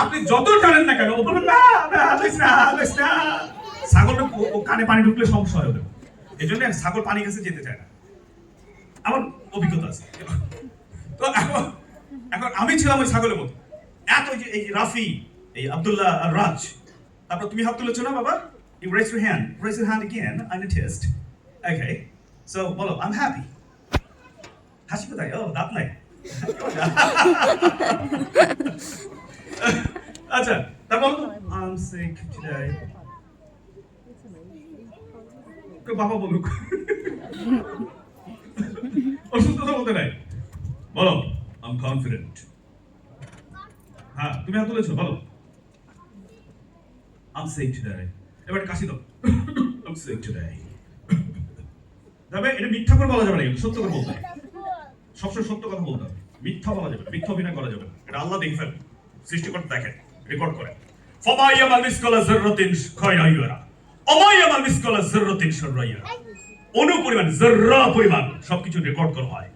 আপনি যত টানেন না কেন ও বলবেন না ছাগল কানে পানি ঢুকলে সমস্যা হবে। এই জন্য ছাগল পানি কাছে যেতে চায় না। আমার অভিজ্ঞতা আছে। তো এখন এখন আমি ছিলাম ওই ছাগলের মতো। এত এই রাফি, এই আব্দুল্লাহ আর রাজ, তারপর তুমি হাত তুলেছো না বাবা? You raise your hand. Raise your hand again. I'm a test. Okay. So বলো I'm happy. হাসি কোথায়? ও দাঁত নাই। আচ্ছা তারপর I'm sick today. বাবা বলুক। অসুস্থতা বলতে নাই। বলো I'm confident. হ্যাঁ তুমি হাত তুলেছো বলো I'm sick today. এবার কাশি দাও। I'm sick today. তবে এটা মিথ্যা করে বলা যাবে না, সত্য করে বলতে হবে। সবসময় সত্য কথা বলতে হবে, মিথ্যা বলা যাবে না, মিথ্যা অভিনয় করা যাবে না। এটা আল্লাহ দেখে ফেলেন, সৃষ্টিকর্তা দেখেন, রেকর্ড করে। ফামাইয়ামাল মিসকালা যাররাতিন খায়রান ইয়ারা ওমাইয়ামাল মিসকালা যাররাতিন শাররান ইয়ারা। অনুপরিমাণ যাররা পরিমাণ সবকিছু রেকর্ড করা হয়।